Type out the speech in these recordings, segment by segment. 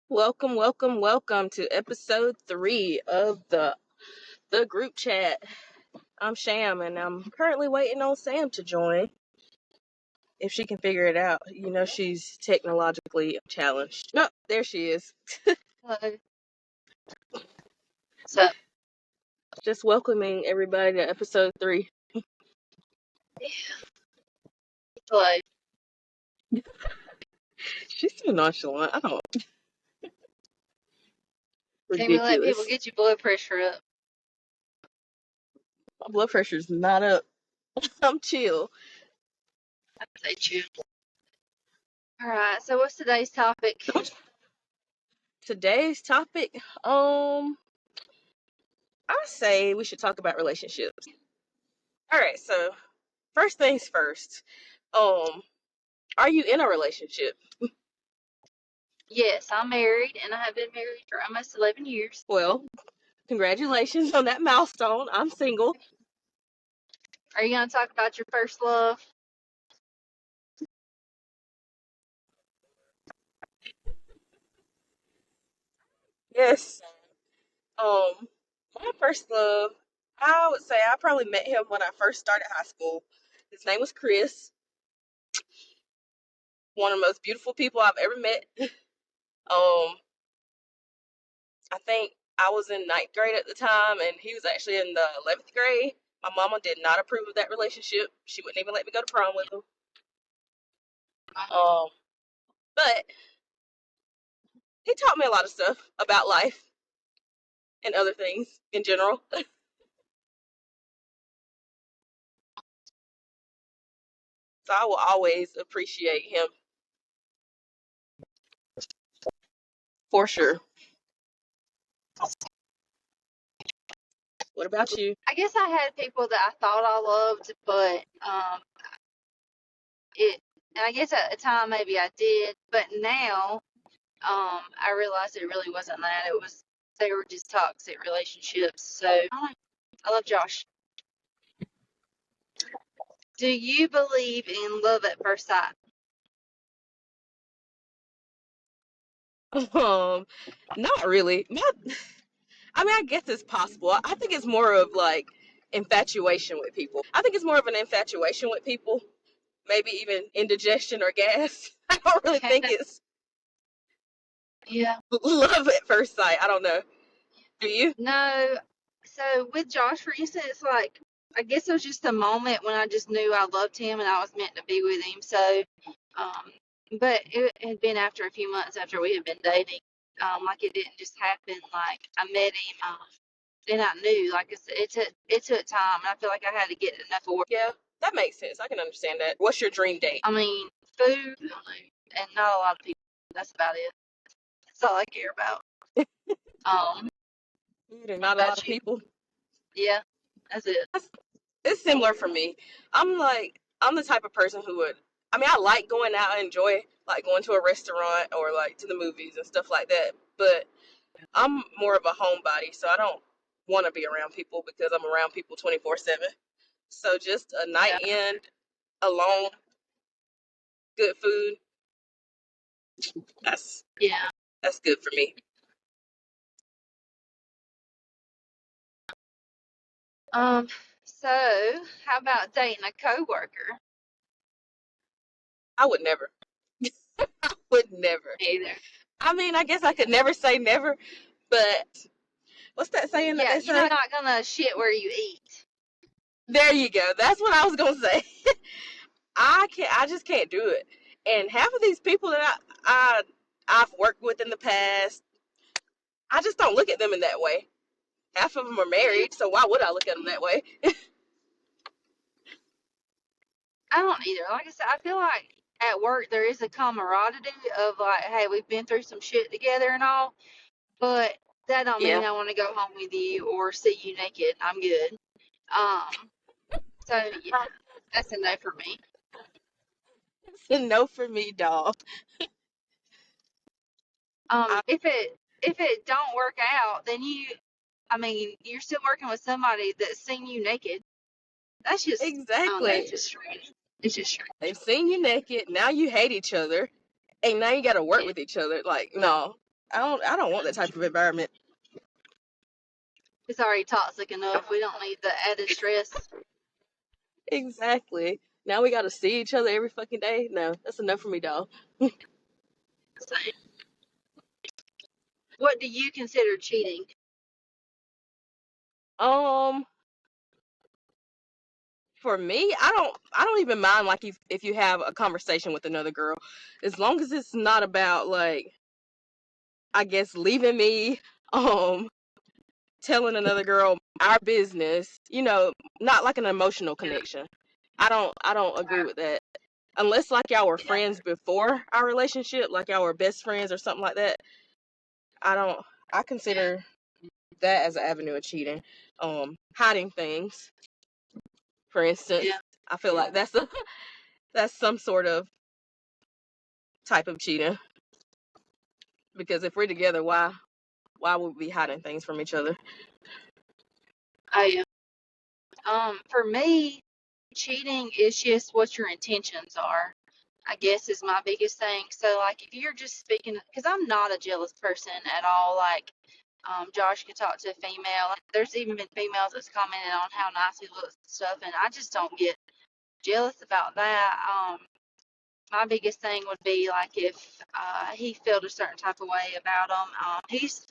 Welcome, welcome, welcome to episode 3 of the group chat. I'm Sham, and I'm currently waiting on Sam to join if she can figure it out. You know, she's technologically challenged. No, there she is. Hello. So, Just welcoming everybody to episode 3. hello. She's so nonchalant. I don't. Can't even let people Ridiculous. get your blood pressure up. My blood pressure's not up. I'm chill. I say chill. Alright, so what's today's topic? Today's topic, I say we should talk about relationships. All right, so first things first. Are you in a relationship? Yes, I'm married, and I have been married for almost 11 years. Well, congratulations on that milestone. I'm single. Are you going to talk about your first love? Yes. My first love, I would say I probably met him when I first started high school. His name was Chris. One of the most beautiful people I've ever met. I think I was in 9th grade at the time, and he was actually in the 11th grade. My mama did not approve of that relationship. She wouldn't even let me go to prom with him. But he taught me a lot of stuff about life and other things in general. So I will always appreciate him for sure. What about you? I guess I had people that I thought I loved, but and I guess at the time maybe I did, but now I realized it really wasn't that. They were just toxic relationships. So I love Josh. Do you believe in love at first sight? Not really. I mean, I guess it's possible. I think it's more of like infatuation with people. I think it's more of an infatuation with people, maybe even indigestion or gas. I don't really think it's Yeah. love at first sight. I don't know. Do you? No. So with Josh, for instance, like I guess it was just a moment when I just knew I loved him and I was meant to be with him. So, um, but it had been after a few months after we had been dating. Like it didn't just happen. Like I met him, and I knew. Like I said, it took time, and I feel like I had to get enough work. Yeah, that makes sense. I can understand that. What's your dream date? I mean, food, and not a lot of people. That's about it. That's all I care about. Food and What not a lot about of you? people. Yeah, that's it. It's similar for me. I'm the type of person who would. I mean, I like going out and enjoy like going to a restaurant or like to the movies and stuff like that. But I'm more of a homebody, so I don't want to be around people because I'm around people 24/7. So just a night Yeah. in alone, good food. That's Yeah. that's good for me. So how about dating a coworker? I would never. Would never. Either. I mean, I guess I could never say never, but what's that saying that Yeah, they you're say? not gonna shit where you eat. There you go. That's what I was gonna say. I just can't do it. And half of these people that I've worked with in the past, I just don't look at them in that way. Half of them are Yeah. married, so why would I look at them that way? I don't either. Like I said, I feel like at work there is a camaraderie of like, hey, we've been through some shit together and all, but that don't Yeah. mean I want to go home with you or see you naked. I'm good. Um. So yeah, that's a no for me. It's a no for me, dog. I, If it don't work out, then I mean, you're still working with somebody that's seen you naked. That's just, I don't know, it's exactly. just strange. It's just They've strange. seen you naked. Now you hate each other, and now you got to work Yeah. with each other. Like, no. I don't want that type of environment. It's already toxic enough. We don't need the added stress. Exactly. Now we gotta see each other every fucking day. No, that's enough for me, dog. So, what do you consider cheating? Um, for me, I don't even mind like if you have a conversation with another girl, as long as it's not about like I guess leaving me, um, telling another girl our business. Not like an emotional Yeah, connection. I don't agree with that. Unless like y'all were yeah, friends before our relationship, like y'all were best friends or something like that. I don't. I yeah, consider that as an avenue of cheating. Hiding things, for instance. yeah. I feel like that's some sort of type of cheating. Because if we're together, why would we be hiding things from each other? Oh yeah. For me, cheating is just what your intentions are. I guess is my biggest thing. So like if you're just speaking, because I'm not a jealous person at all. Like Josh could talk to a female. Like, there's even been females that's commented on how nice he looks and stuff, and I just don't get jealous about that. My biggest thing would be like if he felt a certain type of way about him. He's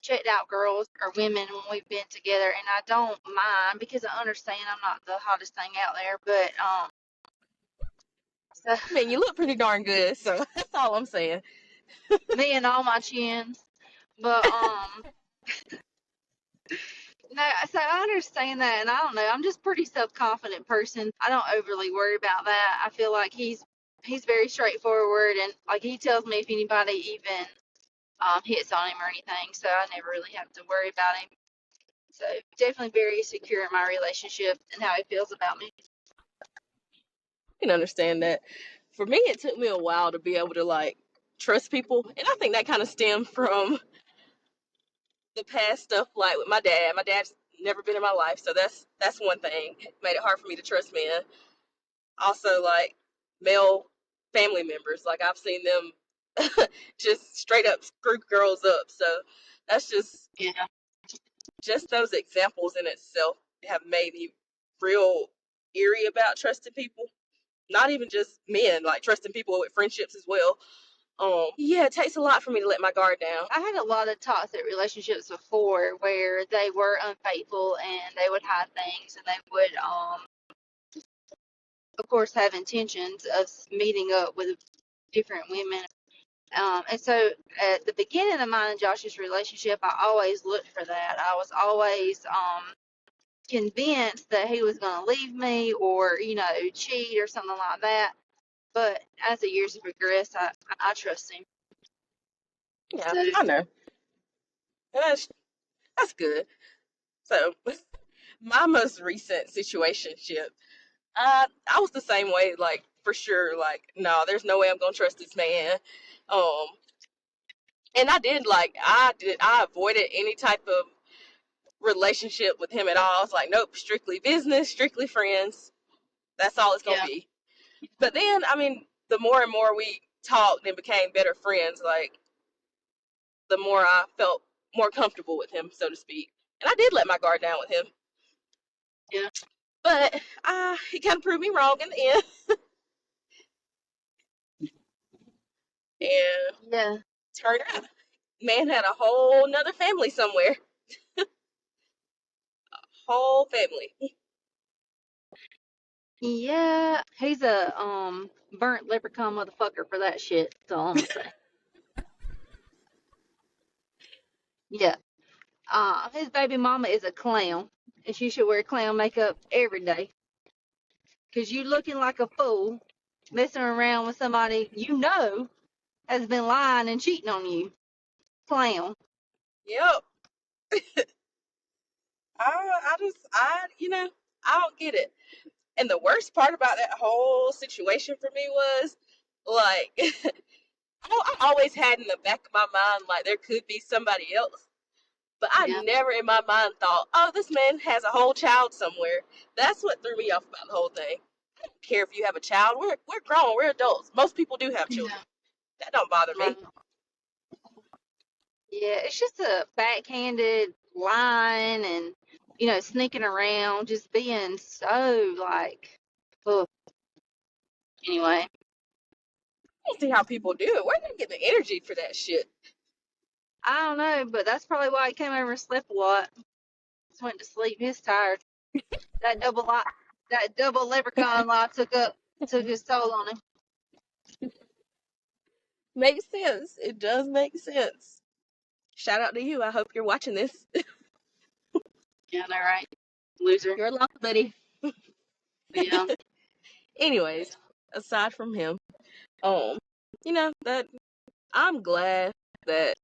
checked out girls or women when we've been together, and I don't mind because I understand I'm not the hottest thing out there, but so I mean, you look pretty darn good, so that's all I'm saying. me and all my chins, but no, so I understand that, and I don't know. I'm just pretty self-confident person. I don't overly worry about that. I feel like he's very straightforward, and like he tells me if anybody even hits on him or anything, so I never really have to worry about him. So definitely very secure in my relationship and how he feels about me. I can understand that. For me, it took me a while to be able to like trust people, and I think that kind of stemmed from the past stuff, like with my dad. My dad's never been in my life, so that's one thing. It made it hard for me to trust men. Also, like male family members, like I've seen them just straight up screw girls up. So that's Yeah, just those examples in itself have made me real eerie about trusting people. Not even just men, like trusting people with friendships as well. Yeah, it takes a lot for me to let my guard down. I had a lot of toxic relationships before where they were unfaithful and they would hide things and they would, of course, have intentions of meeting up with different women. And so at the beginning of mine and Josh's relationship, I always looked for that. I was always convinced that he was going to leave me or, cheat or something like that. But as the years have progressed, I trust him. Yeah, So, I know. And that's good. So my most recent situationship, I was the same way, like for sure, like no, there's no way I'm gonna trust this man. Um, and I avoided any type of relationship with him at all. I was like, nope, strictly business, strictly friends. That's all it's gonna yeah, be. But then, I mean, the more and more we talked and became better friends, like the more I felt more comfortable with him, so to speak. And I did let my guard down with him, yeah, but he kind of proved me wrong in the end. And yeah. turned out, man had a whole nother family somewhere, whole family. Yeah, he's a burnt leprechaun motherfucker for that shit. That's all I'm gonna say. Yeah. His baby mama is a clown, and she should wear clown makeup every day. 'Cause you looking like a fool, messing around with somebody you know has been lying and cheating on you. Clown. Yep. I don't get it. And the worst part about that whole situation for me was, like, I always had in the back of my mind, like, there could be somebody else. But I Yeah, never in my mind thought, oh, this man has a whole child somewhere. That's what threw me off about the whole thing. I don't care if you have a child. We're grown. We're adults. Most people do have yeah. children. That don't bother me. Right. Yeah, it's just a backhanded lying and, sneaking around, just being so like, oh, anyway. I don't see how people do it. Where do they get the energy for that shit? I don't know, but that's probably why he came over and slept a lot. Just went to sleep. He's tired. That double li that double leprechaun lie took his toll on him. Makes sense. It does make sense. Shout out to you. I hope you're watching this. Yeah, I know, right? Loser. You're a lost buddy. Yeah. Anyways, aside from him, um, that I'm glad that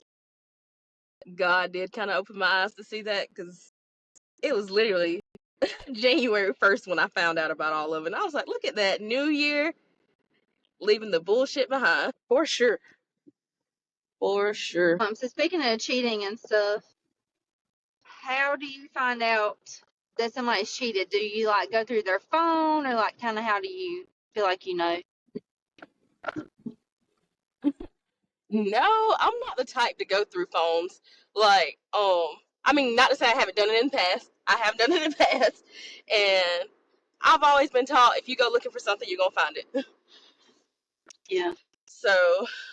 God did kind of open my eyes to see that, because it was literally January 1st when I found out about all of it. And I was like, look at that, new year, leaving the bullshit behind. For sure. For sure. So speaking of cheating and stuff, how do you find out that somebody's cheated? Do you like go through their phone, or like kind of how do you feel like you know? No, I'm not the type to go through phones. Like, I mean, not to say I haven't done it in the past. I have done it in the past. And I've always been taught if you go looking for something, you're gonna find it. Yeah. So,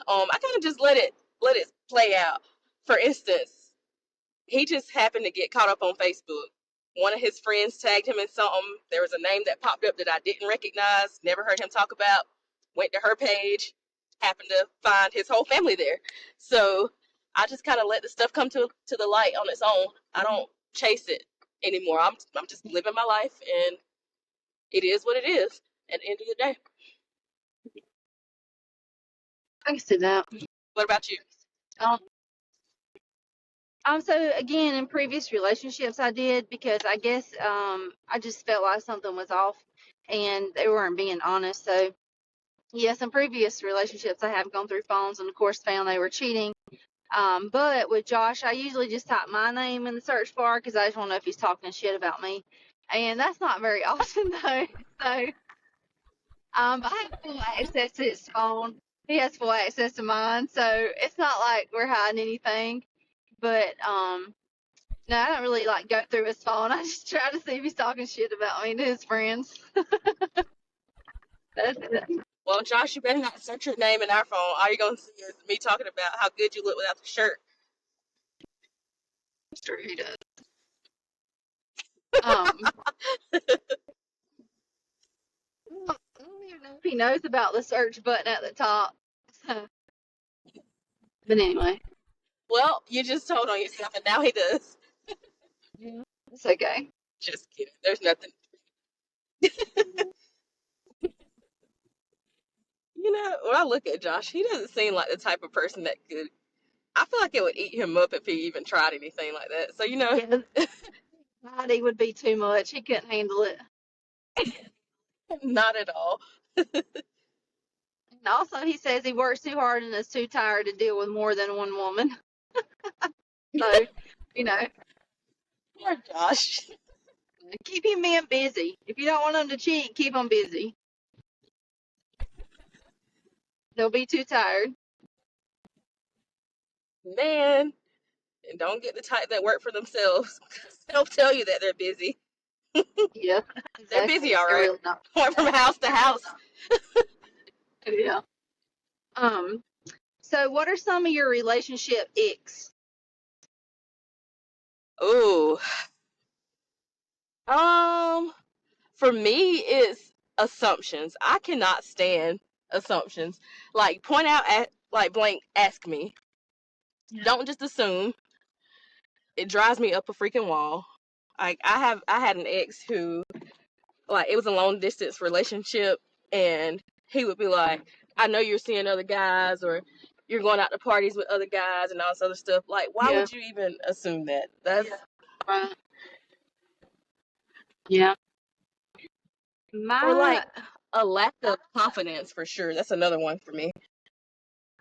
I kind of just let it play out. For instance, he just happened to get caught up on Facebook. One of his friends tagged him in something. There was a name that popped up that I didn't recognize, never heard him talk about. Went to her page, happened to find his whole family there. So I just kind of let the stuff come to the light on its own. I don't chase it anymore. I'm just living my life, and it is what it is at the end of the day. I can see that. What about you? Um, so again, in previous relationships, I did because I guess I just felt like something was off, and they weren't being honest. So yes, in previous relationships, I have gone through phones and of course found they were cheating. But with Josh, I usually just type my name in the search bar because I just want to know if he's talking shit about me, and that's not very often though. So I have full access to his phone. He has full access to mine, so it's not like we're hiding anything. But no, I don't really like go through his phone. I just try to see if he's talking shit about me to his friends. That's it. Well, Josh, you better not search your name in our phone. All you're gonna see is me talking about how good you look without the shirt. Sure he does. Um, I don't even know if he knows about the search button at the top. So, but anyway, Well, you just told on yourself, and now he does. yeah, it's okay. Just kidding. There's nothing. When I look at Josh, he doesn't seem like the type of person that could. I feel like it would eat him up if he even tried anything like that. So, Yeah, body would be too much. He couldn't handle it. not at all. And also, he says he works too hard and is too tired to deal with more than one woman. So, you know, Poor Josh. keep him being busy. If you don't want him to cheat, keep him busy. They'll be too tired. Man, and don't get the type that work for themselves. They'll tell you that they're busy. Yeah, They're exactly. busy, all They're right. really not. Going from house to house. Yeah. Um. So, what are some of your relationship icks? Ooh. Um, for me, it's assumptions. I cannot stand assumptions. Like, point out at like blank. Ask me. Yeah. Don't just assume. It drives me up a freaking wall. Like, I had an ex who, like, it was a long distance relationship, and he would be like, I know you're seeing other guys, or you're going out to parties with other guys and all this other stuff. Like, why Yeah. would you even assume that? That's Right. Yeah. Or My. like a lack of confidence, for sure. That's another one for me.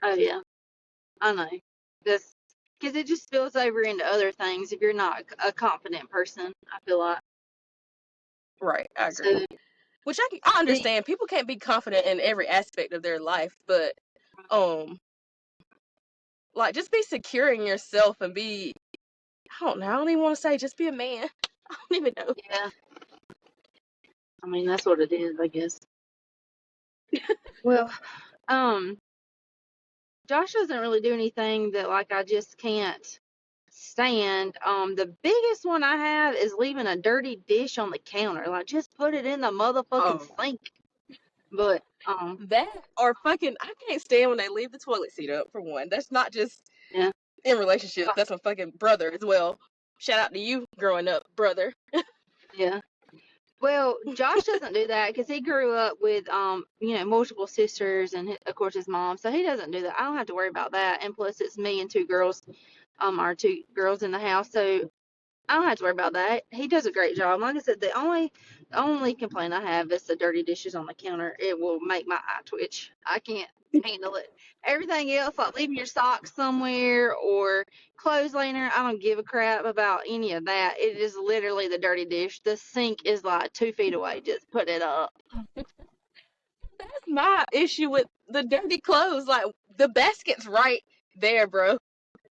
Oh yeah. I know. This because it just spills over into other things if you're not a confident person. I feel like. Right, I agree. So Which I the understand. People can't be confident in every aspect of their life, but um, Like, just be secure in yourself and be, I don't know, I don't even want to say just be a man. I don't even know. Yeah. I mean, that's what it is, I guess. Well, Josh doesn't really do anything that like I just can't stand. The biggest one I have is leaving a dirty dish on the counter. Like, just put it in the motherfucking Oh, sink. But that or fucking, I can't stand when they leave the toilet seat up, for one. That's not just yeah, in relationships. That's my fucking brother as well. Shout out to you growing up, brother. yeah. Well, Josh doesn't do that because he grew up with multiple sisters and of course his mom, so he doesn't do that. I don't have to worry about that. And plus, it's me and two girls, our two girls in the house, so I don't have to worry about that. He does a great job. Like I said, the only complaint I have is the dirty dishes on the counter. It will make my eye twitch. I can't handle it. Everything else, like leaving your socks somewhere or clothes laying there, I don't give a crap about any of that. It is literally the dirty dish. The sink is like 2 feet away. Just put it up. That's my issue with the dirty clothes. Like, the basket's right there, bro.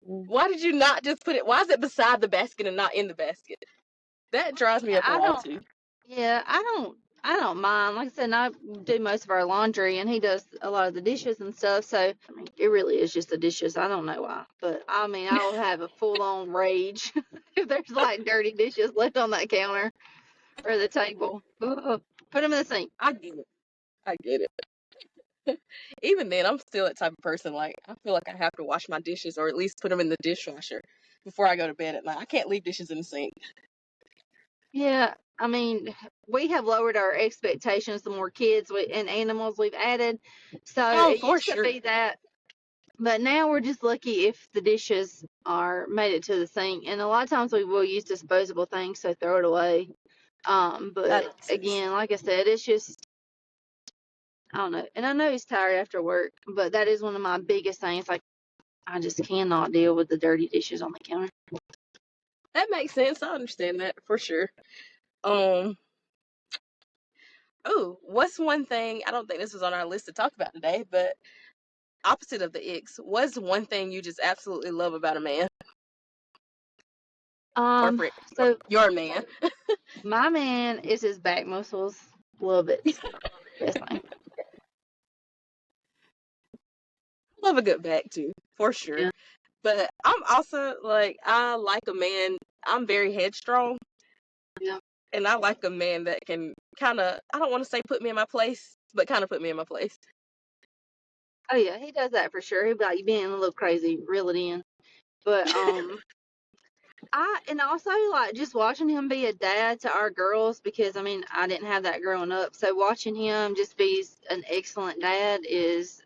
Why did you not just put it? Why is it beside the basket and not in the basket? That drives me Yeah, up a I wall don't. too. Yeah, I don't mind. Like I said, I do most of our laundry, and he does a lot of the dishes and stuff. So I mean, it really is just the dishes. I don't know why, but I mean, I'll have a full on rage if there's like dirty dishes left on that counter or the table. Ugh. Put them in the sink. I get it. I get it. Even then, I'm still that type of person. Like, I feel like I have to wash my dishes or at least put them in the dishwasher before I go to bed at night. I can't leave dishes in the sink. Yeah, I mean, we have lowered our expectations the more kids and animals we've added. So Oh, it for used to sure. be that. But now we're just lucky if the dishes are made it to the sink, and a lot of times we will use disposable things, so throw it away. That But makes sense. again, like I said, it's just I don't know, and I know he's tired after work, but that is one of my biggest things. Like I just cannot deal with the dirty dishes on the counter. That makes sense. I understand that for sure. Um. Oh, what's one thing? I don't think this was on our list to talk about today, but opposite of the icks, what's one thing you just absolutely love about a man or Um, for so your man? my man is his back muscles. Love it. Best thing. Love a good back too, for sure. Yeah. But I'm also like, I like a man. I'm very headstrong, Yeah. and I like a man that can kind of, I don't want to say put me in my place, but kind of put me in my place. Oh yeah, he does that for sure. He'll be like, you being a little crazy, reel it in. But and also like just watching him be a dad to our girls because I mean I didn't have that growing up, so watching him just be an excellent dad is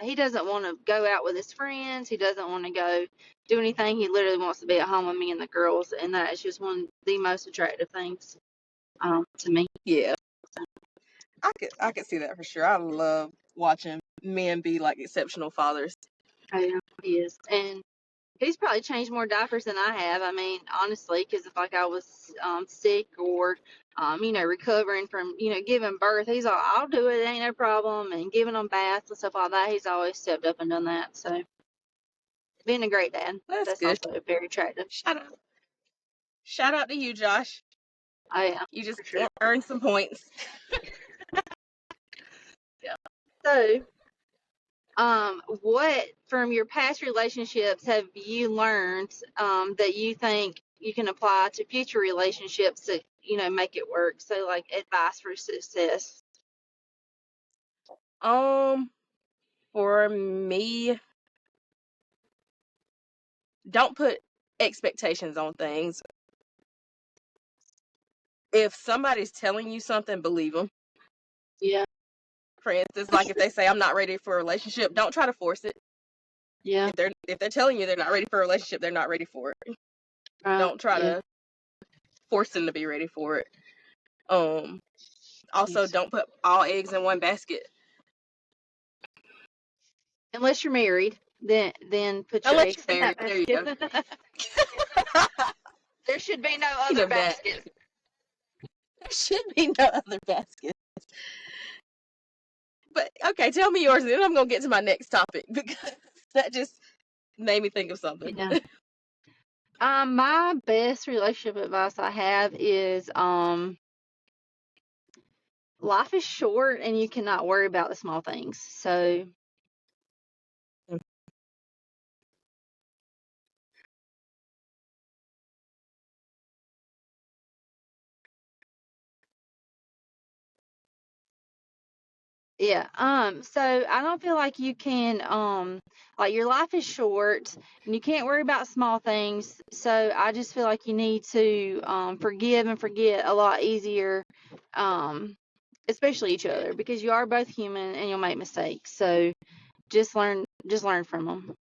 he doesn't want to go out with his friends, he doesn't want to go do anything, he literally wants to be at home with me and the girls, and that is just one of the most attractive things to me. Yeah, I could see that for sure. I love watching men be like exceptional fathers. Oh yeah, he is, and he's probably changed more diapers than I have. I mean, honestly, because if like I was sick or recovering from giving birth, he's all I'll do it. It ain't no problem. And giving them baths and stuff like that, he's always stepped up and done that. So being a great dad, That's that's good. also very attractive. Shout out, shout out to you, Josh. Oh yeah, You just for sure. earned some points. Yeah. So what from your past relationships have you learned that you think you can apply to future relationships to make it work? So like advice for success. Um, for me, don't put expectations on things. If somebody's telling you something, believe them. Yeah. For instance, like if they say I'm not ready for a relationship, don't try to force it. Yeah. If they're telling you they're not ready for a relationship, they're not ready for it. Right. Don't try Yeah. to force them to be ready for it. Um, Also, Yes. don't put all eggs in one basket. Unless you're married, then put your Unless eggs you're in married. that There you basket. go. There should be no Speaking other of that, basket. there should be no other basket. But okay, tell me yours, and then I'm gonna get to my next topic because that just made me think of something. Yeah. My best relationship advice I have is life is short and you cannot worry about the small things. So yeah, so I don't feel like you can, like your life is short and you can't worry about small things. So I just feel like you need to, forgive and forget a lot easier, um, especially each other because you are both human and you'll make mistakes. So just learn from them.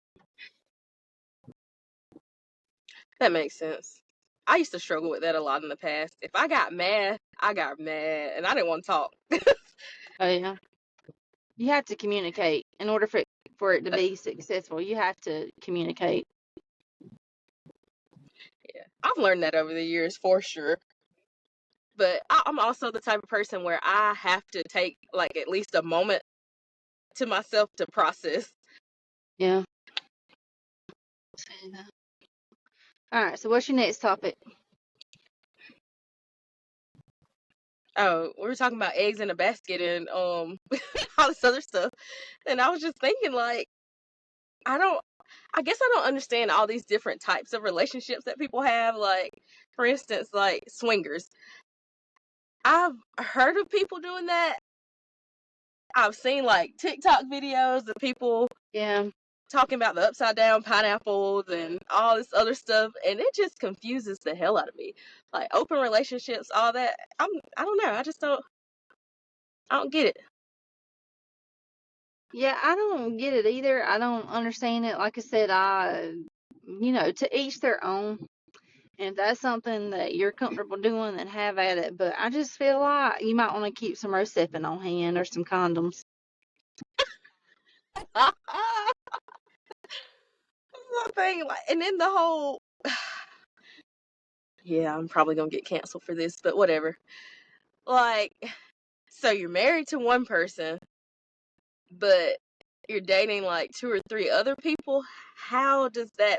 That makes sense. I used to struggle with that a lot in the past. If I got mad, I got mad, and I didn't want to talk. Oh yeah, you have to communicate in order for it to be successful. You have to communicate. Yeah, I've learned that over the years for sure. But I'm also the type of person where I have to take like at least a moment to myself to process. Yeah. All right. So what's your next topic? Oh, we were talking about eggs in a basket and all this other stuff, and I was just thinking like I don't. I guess I don't understand all these different types of relationships that people have. Like, for instance, like swingers. I've heard of people doing that. I've seen like TikTok videos of people Yeah. talking about the upside down pineapples and all this other stuff, and it just confuses the hell out of me. Like open relationships, all that. I don't know. I don't get it. Yeah, I don't get it either. I don't understand it. Like I said, to each their own. And if that's something that you're comfortable doing, then have at it. But I just feel like you might want to keep some Rosepin on hand or some condoms. That's the thing. Like, and then the whole. Yeah, I'm probably gonna get canceled for this, but whatever. Like, so you're married to one person, but you're dating like two or three other people. How does that?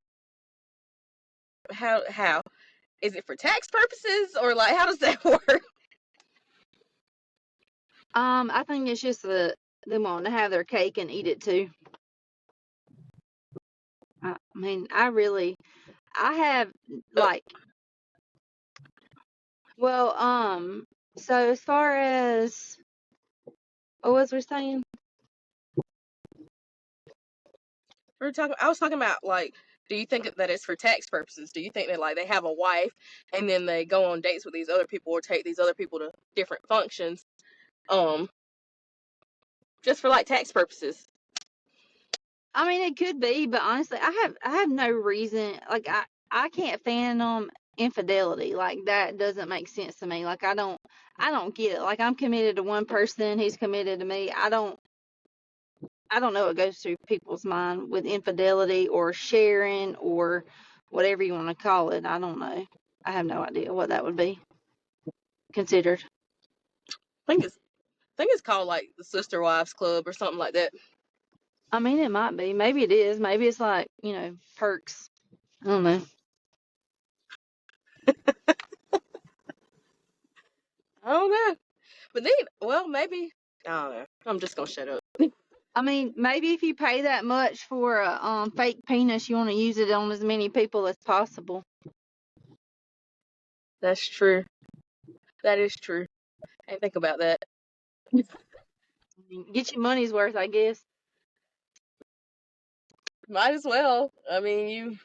How is it for tax purposes or like how does that work? I think it's just them wanting to have their cake and eat it too. I mean, I have like, well, so as far as what was we saying? I was talking about like, do you think that it's for tax purposes? Do you think that like they have a wife and then they go on dates with these other people or take these other people to different functions, um, just for like tax purposes? I mean, it could be, but honestly, I have no reason. Like I can't fathom infidelity. Like that doesn't make sense to me. Like I don't get it. Like I'm committed to one person, he's committed to me. I don't know what goes through people's mind with infidelity or sharing or whatever you want to call it. I don't know. I have no idea what that would be considered. I think it's called like the Sister Wives Club or something like that. I mean, it might be. Maybe it is. Maybe it's like, perks. I don't know. I don't know, but then well maybe I don't know. I'm just gonna shut up. I mean, maybe if you pay that much for a fake penis, you want to use it on as many people as possible. That's true. That is true. I think about that. I mean, get your money's worth, I guess. Might as well. I mean, you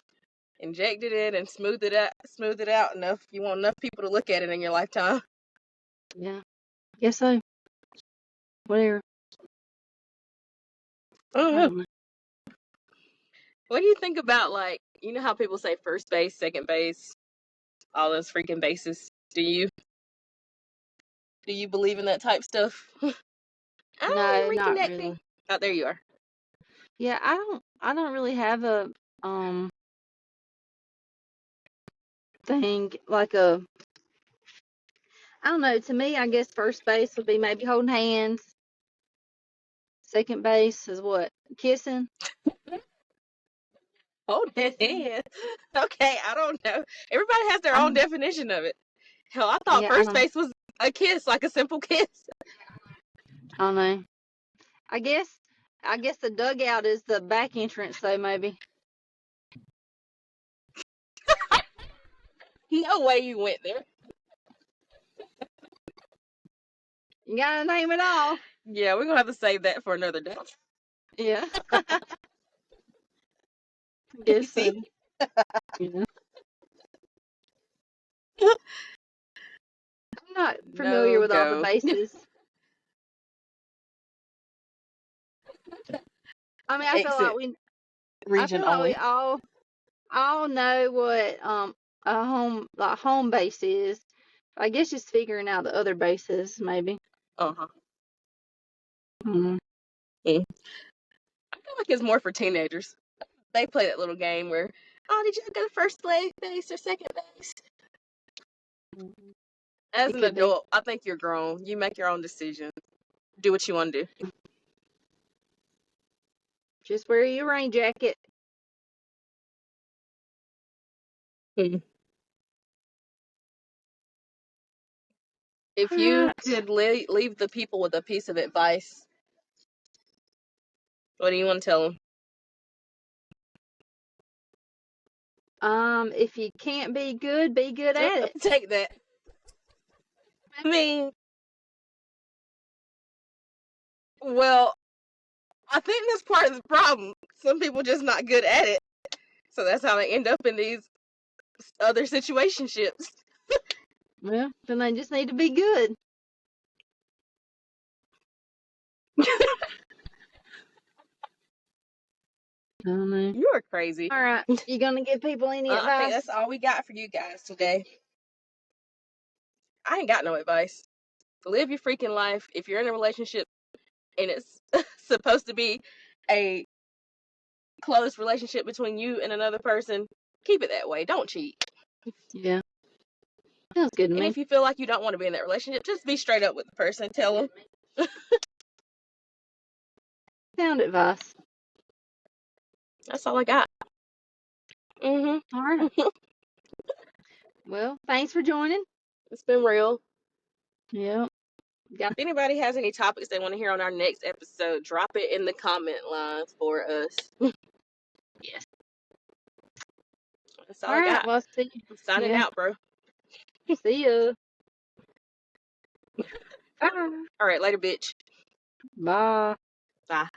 injected it and smoothed it out enough. You want enough people to look at it in your lifetime. Yeah, guess so. Whatever. I don't I know. don't know. What do you think about like you know how people say first base, second base, all those freaking bases? Do you believe in that type stuff? No, I'm not reconnecting. really. Oh, there you are. Yeah, I don't really have a thing like a I don't know. To me, I guess first base would be maybe holding hands. Second base is what? Kissing? Holding hands. Okay, I don't know. Everybody has their own I'm, definition of it. Hell, I thought yeah, first base was a kiss, like a simple kiss. I don't know. I guess the dugout is the back entrance, though. Maybe. No way you went there. You gotta name it all. Yeah, we're gonna have to save that for another day. Yeah. Guess so. See? Yeah. I'm not familiar No with all the go. bases. I mean, Exit I region feel like we only. all know what a home base is. I guess just figuring out the other bases, maybe. Uh-huh. Mm. Mm. I feel like it's more for teenagers. They play that little game where, oh, did you go to first base or second base? As It an could be adult, I think you're grown. You make your own decisions. Do what you want to do. just wear your rain jacket. Hmm. If All you right. could leave the people with a piece of advice, what do you want to tell them? If you can't be good at it. Take that. I mean, well, I think that's part of the problem. Some people just not good at it, so that's how they end up in these other situationships. Well, then they just need to be good. I don't know. You are crazy. All right. You gonna give people any I think that's advice? all we got for you guys today. I ain't got no advice. Live your freaking life. If you're in a relationship and it's supposed to be a close relationship between you and another person, keep it that way. Don't cheat. Yeah. Sounds good to And me. if you feel like you don't want to be in that relationship, just be straight up with the person. Tell them. Sound advice. That's all I got. All right. Well, thanks for joining. It's been real. Yep. Got If anybody has any topics they want to hear on our next episode, drop it in the comment lines for us. yes. That's all All I right. got. Well, see. I'm signing Yeah. out, bro. See ya. Bye. All right, later, bitch. Bye. Bye.